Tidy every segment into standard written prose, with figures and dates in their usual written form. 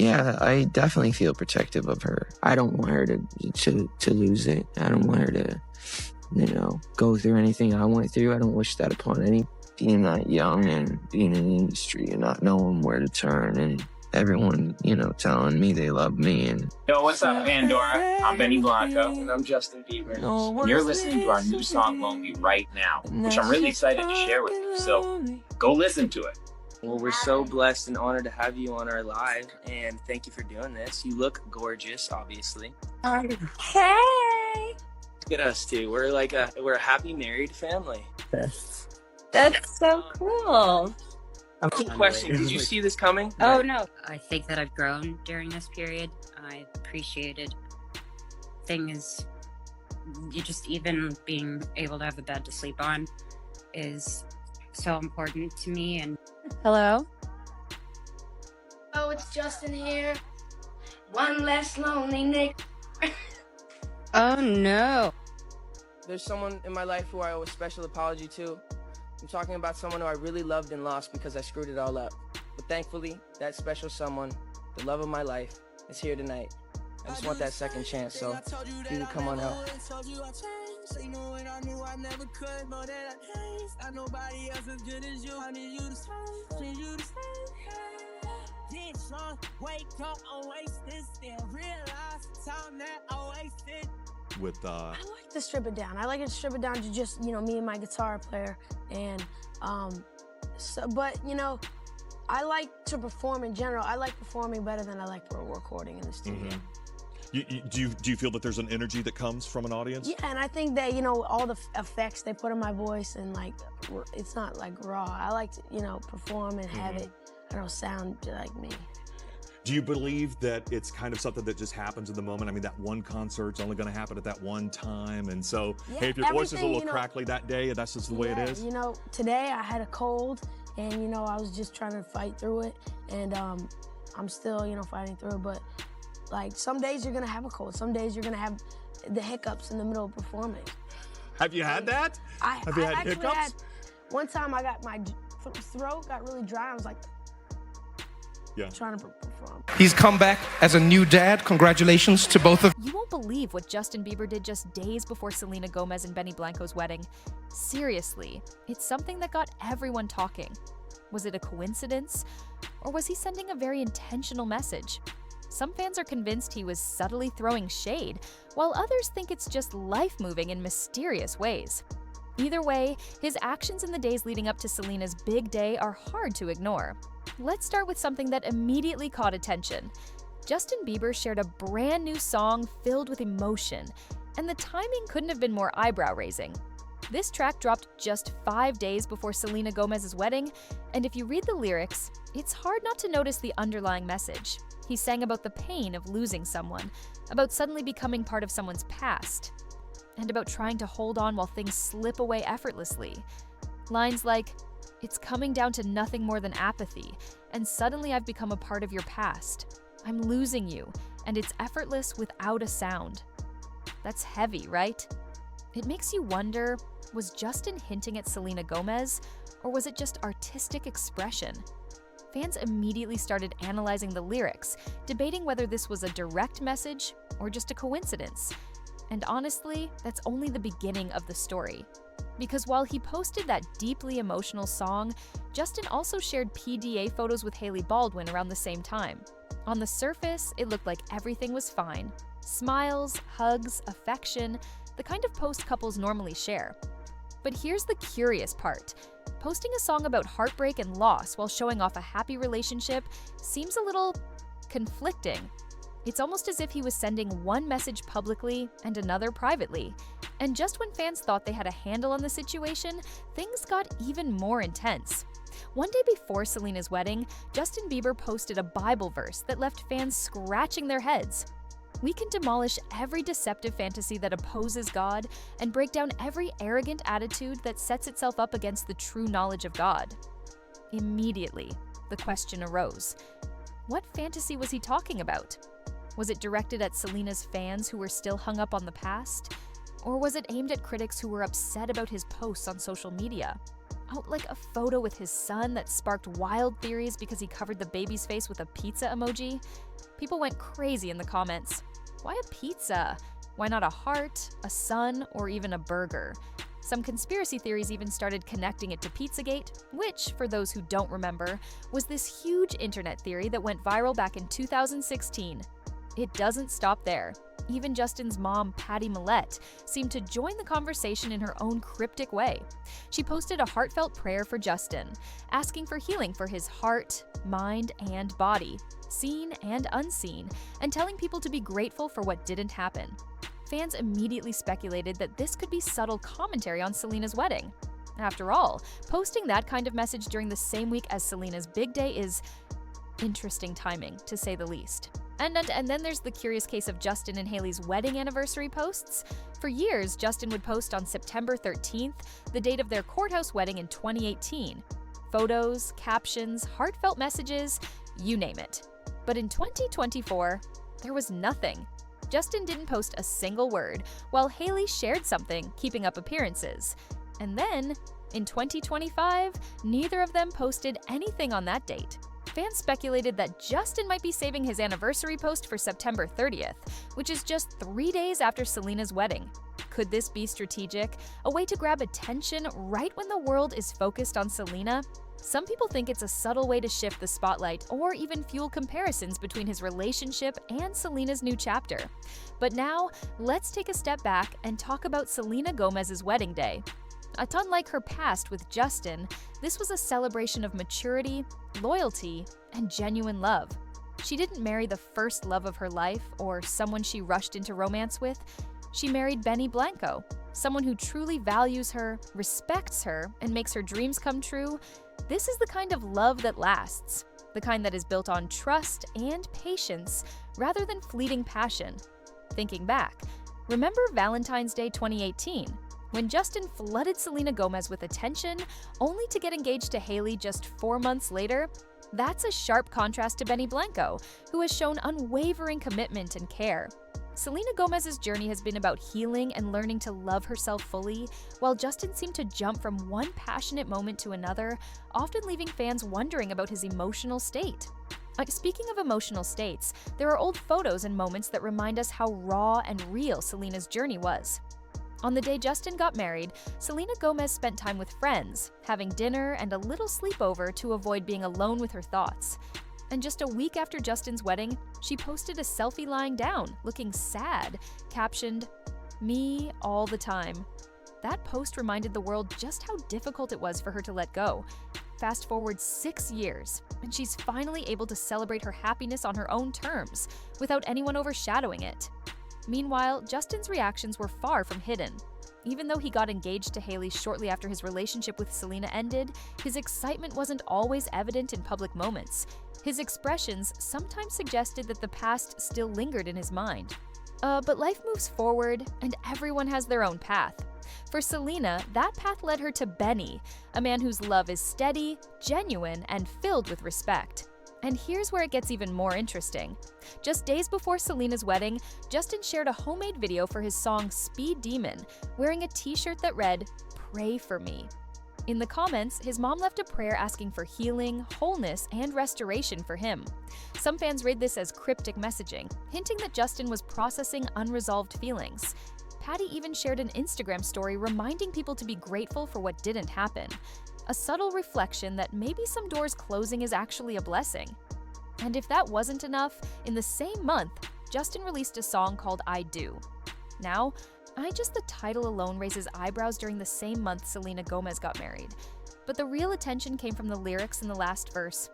Yeah, I definitely feel protective of her. I don't want her to lose it. I don't want her to, go through anything I went through. I don't wish that upon any. Being that young and being in the industry and not knowing where to turn and everyone, telling me they love me. And yo, what's up, Pandora? I'm Benny Blanco. And I'm Justin Bieber. And you're listening to our new song, Lonely, right now, which I'm really excited to share with you. So go listen to it. Well, we're so blessed and honored to have you on our live, and thank you for doing this. You look gorgeous, obviously. Hey! Look at us, too. We're we're a happy married family. That's so cool. Cool question. Did you see this coming? Oh, no. I think that I've grown during this period. I appreciated things. You just even being able to have a bed to sleep on is so important to me. And Hello? Oh, it's Justin here. One less lonely Nick. Oh, no. There's someone in my life who I owe a special apology to. I'm talking about someone who I really loved and lost because I screwed it all up. But thankfully, that special someone, the love of my life, is here tonight. I just want that second chance, so if you could come on out. With I like to strip it down. I like to strip it down to just, me and my guitar player. And, but, I like to perform in general. I like performing better than I like recording in the studio. Do you feel that there's an energy that comes from an audience? Yeah, and I think that, all the effects they put in my voice and it's not like raw. I like to, perform and have it, sound like me. Do you believe that it's kind of something that just happens in the moment? I mean, that one concert's only going to happen at that one time. And so, hey, if your voice is a little crackly that day, that's just the way it is? Today I had a cold and, I was just trying to fight through it. And I'm still, fighting through it. But, some days you're going to have a cold. Some days you're going to have the hiccups in the middle of performing. Have you had that? Have you had hiccups? One time I got my throat got really dry. I was trying to perform. He's come back as a new dad. Congratulations to both of you. Won't believe what Justin Bieber did just days before Selena Gomez and Benny Blanco's wedding. Seriously, it's something that got everyone talking. Was it a coincidence? Or was he sending a very intentional message? Some fans are convinced he was subtly throwing shade, while others think it's just life moving in mysterious ways. Either way, his actions in the days leading up to Selena's big day are hard to ignore. Let's start with something that immediately caught attention. Justin Bieber shared a brand new song filled with emotion, and the timing couldn't have been more eyebrow-raising. This track dropped just 5 days before Selena Gomez's wedding, and if you read the lyrics, it's hard not to notice the underlying message. He sang about the pain of losing someone, about suddenly becoming part of someone's past, and about trying to hold on while things slip away effortlessly. Lines like, "It's coming down to nothing more than apathy, and suddenly I've become a part of your past. I'm losing you, and it's effortless without a sound." That's heavy, right? It makes you wonder, was Justin hinting at Selena Gomez, or was it just artistic expression? Fans immediately started analyzing the lyrics, debating whether this was a direct message or just a coincidence. And honestly, that's only the beginning of the story. Because while he posted that deeply emotional song, Justin also shared PDA photos with Hailey Baldwin around the same time. On the surface, it looked like everything was fine. Smiles, hugs, affection, the kind of post couples normally share. But here's the curious part. Posting a song about heartbreak and loss while showing off a happy relationship seems a little conflicting. It's almost as if he was sending one message publicly and another privately. And just when fans thought they had a handle on the situation, things got even more intense. One day before Selena's wedding, Justin Bieber posted a Bible verse that left fans scratching their heads. We can demolish every deceptive fantasy that opposes God and break down every arrogant attitude that sets itself up against the true knowledge of God. Immediately, the question arose. What fantasy was he talking about? Was it directed at Selena's fans who were still hung up on the past? Or was it aimed at critics who were upset about his posts on social media? Oh, like a photo with his son that sparked wild theories because he covered the baby's face with a pizza emoji. People went crazy in the comments. Why a pizza? Why not a heart, a sun, or even a burger? Some conspiracy theories even started connecting it to Pizzagate, which, for those who don't remember, was this huge internet theory that went viral back in 2016. It doesn't stop there. Even Justin's mom, Patty Millette, seemed to join the conversation in her own cryptic way. She posted a heartfelt prayer for Justin, asking for healing for his heart, mind, and body, seen and unseen, and telling people to be grateful for what didn't happen. Fans immediately speculated that this could be subtle commentary on Selena's wedding. After all, posting that kind of message during the same week as Selena's big day is interesting timing, to say the least. And then there's the curious case of Justin and Hailey's wedding anniversary posts. For years, Justin would post on September 13th, the date of their courthouse wedding in 2018. Photos, captions, heartfelt messages, you name it. But in 2024, there was nothing. Justin didn't post a single word, while Hailey shared something, keeping up appearances. And then, in 2025, neither of them posted anything on that date. Fans speculated that Justin might be saving his anniversary post for September 30th, which is just 3 days after Selena's wedding. Could this be strategic? A way to grab attention right when the world is focused on Selena? Some people think it's a subtle way to shift the spotlight or even fuel comparisons between his relationship and Selena's new chapter. But now, let's take a step back and talk about Selena Gomez's wedding day. Unlike her past with Justin, this was a celebration of maturity, loyalty, and genuine love. She didn't marry the first love of her life or someone she rushed into romance with. She married Benny Blanco, someone who truly values her, respects her, and makes her dreams come true. This is the kind of love that lasts, the kind that is built on trust and patience rather than fleeting passion. Thinking back, remember Valentine's Day 2018? When Justin flooded Selena Gomez with attention, only to get engaged to Hailey just 4 months later? That's a sharp contrast to Benny Blanco, who has shown unwavering commitment and care. Selena Gomez's journey has been about healing and learning to love herself fully, while Justin seemed to jump from one passionate moment to another, often leaving fans wondering about his emotional state. Speaking of emotional states, there are old photos and moments that remind us how raw and real Selena's journey was. On the day Justin got married, Selena Gomez spent time with friends, having dinner and a little sleepover to avoid being alone with her thoughts. And just a week after Justin's wedding, she posted a selfie lying down, looking sad, captioned, "Me all the time." That post reminded the world just how difficult it was for her to let go. Fast forward 6 years, and she's finally able to celebrate her happiness on her own terms, without anyone overshadowing it. Meanwhile, Justin's reactions were far from hidden. Even though he got engaged to Hailey shortly after his relationship with Selena ended, his excitement wasn't always evident in public moments. His expressions sometimes suggested that the past still lingered in his mind. But life moves forward, and everyone has their own path. For Selena, that path led her to Benny, a man whose love is steady, genuine, and filled with respect. And here's where it gets even more interesting. Just days before Selena's wedding, Justin shared a homemade video for his song Speed Demon, wearing a t-shirt that read, "Pray for me." In the comments, his mom left a prayer asking for healing, wholeness, and restoration for him. Some fans read this as cryptic messaging, hinting that Justin was processing unresolved feelings. Patty even shared an Instagram story reminding people to be grateful for what didn't happen. A subtle reflection that maybe some doors closing is actually a blessing. And if that wasn't enough, in the same month, Justin released a song called "I Do." Now, the title alone raises eyebrows during the same month Selena Gomez got married. But the real attention came from the lyrics in the last verse.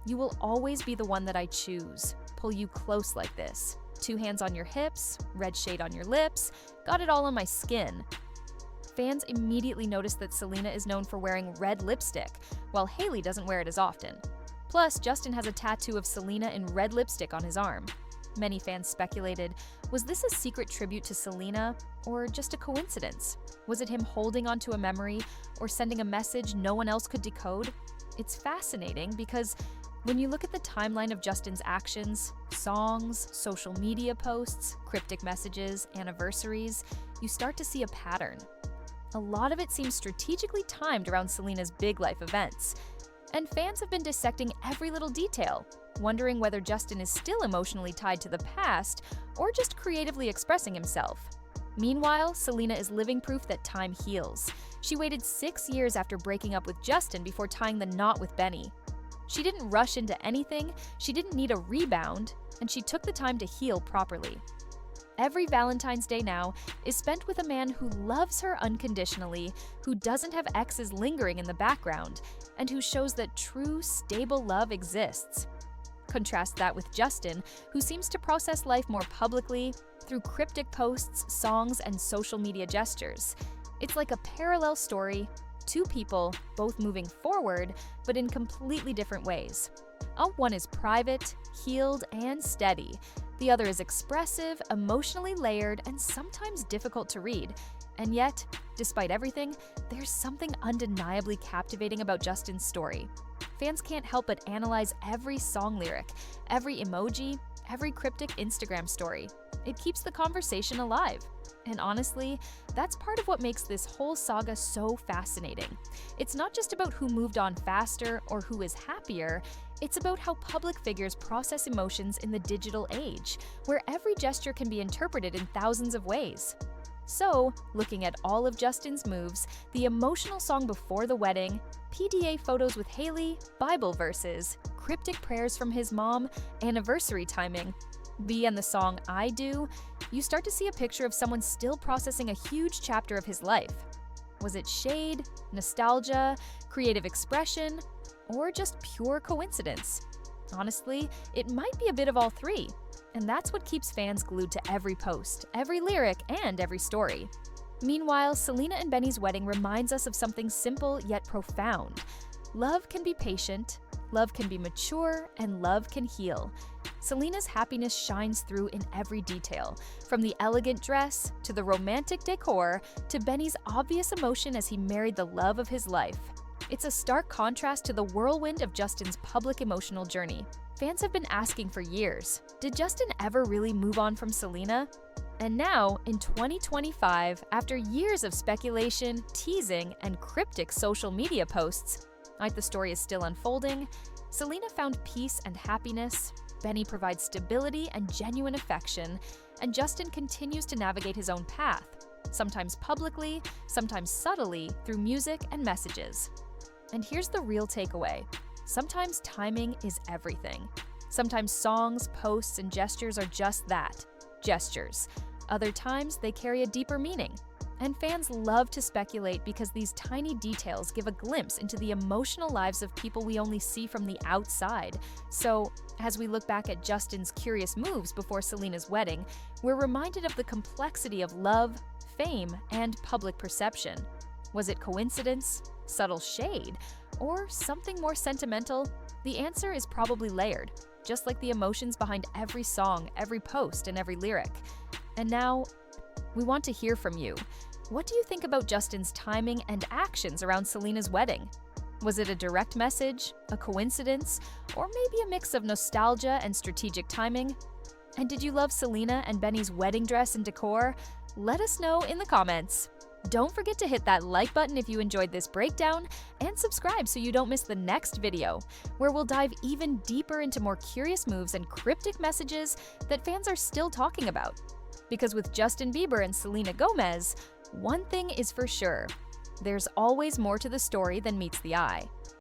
"You will always be the one that I choose, pull you close like this. 2 hands on your hips, red shade on your lips, got it all on my skin." Fans immediately noticed that Selena is known for wearing red lipstick, while Hailey doesn't wear it as often. Plus, Justin has a tattoo of Selena in red lipstick on his arm. Many fans speculated, was this a secret tribute to Selena, or just a coincidence? Was it him holding onto a memory, or sending a message no one else could decode? It's fascinating because when you look at the timeline of Justin's actions, songs, social media posts, cryptic messages, anniversaries, you start to see a pattern. A lot of it seems strategically timed around Selena's big life events. And fans have been dissecting every little detail, wondering whether Justin is still emotionally tied to the past or just creatively expressing himself. Meanwhile, Selena is living proof that time heals. She waited 6 years after breaking up with Justin before tying the knot with Benny. She didn't rush into anything, she didn't need a rebound, and she took the time to heal properly. Every Valentine's Day now is spent with a man who loves her unconditionally, who doesn't have exes lingering in the background, and who shows that true, stable love exists. Contrast that with Justin, who seems to process life more publicly, through cryptic posts, songs, and social media gestures. It's like a parallel story, two people, both moving forward, but in completely different ways. One is private, healed, and steady. The other is expressive, emotionally layered, and sometimes difficult to read. And yet, despite everything, there's something undeniably captivating about Justin's story. Fans can't help but analyze every song lyric, every emoji, every cryptic Instagram story. It keeps the conversation alive. And honestly, that's part of what makes this whole saga so fascinating. It's not just about who moved on faster or who is happier, it's about how public figures process emotions in the digital age, where every gesture can be interpreted in thousands of ways. So, looking at all of Justin's moves, the emotional song before the wedding, PDA photos with Hailey, Bible verses, cryptic prayers from his mom, anniversary timing, B and the song I Do, you start to see a picture of someone still processing a huge chapter of his life. Was it shade, nostalgia, creative expression, or just pure coincidence? Honestly, it might be a bit of all three. And that's what keeps fans glued to every post, every lyric, and every story. Meanwhile, Selena and Benny's wedding reminds us of something simple yet profound. Love can be patient, love can be mature, and love can heal. Selena's happiness shines through in every detail, from the elegant dress, to the romantic decor, to Benny's obvious emotion as he married the love of his life. It's a stark contrast to the whirlwind of Justin's public emotional journey. Fans have been asking for years, did Justin ever really move on from Selena? And now, in 2025, after years of speculation, teasing, and cryptic social media posts, like the story is still unfolding, Selena found peace and happiness, Benny provides stability and genuine affection, and Justin continues to navigate his own path, sometimes publicly, sometimes subtly, through music and messages. And here's the real takeaway. Sometimes timing is everything. Sometimes songs, posts, and gestures are just that, gestures. Other times, they carry a deeper meaning. And fans love to speculate because these tiny details give a glimpse into the emotional lives of people we only see from the outside. So, as we look back at Justin's curious moves before Selena's wedding, we're reminded of the complexity of love, fame, and public perception. Was it coincidence, subtle shade, or something more sentimental? The answer is probably layered, just like the emotions behind every song, every post, and every lyric. And now, we want to hear from you. What do you think about Justin's timing and actions around Selena's wedding? Was it a direct message, a coincidence, or maybe a mix of nostalgia and strategic timing? And did you love Selena and Benny's wedding dress and decor? Let us know in the comments. Don't forget to hit that like button if you enjoyed this breakdown, and subscribe so you don't miss the next video, where we'll dive even deeper into more curious moves and cryptic messages that fans are still talking about. Because with Justin Bieber and Selena Gomez, one thing is for sure, there's always more to the story than meets the eye.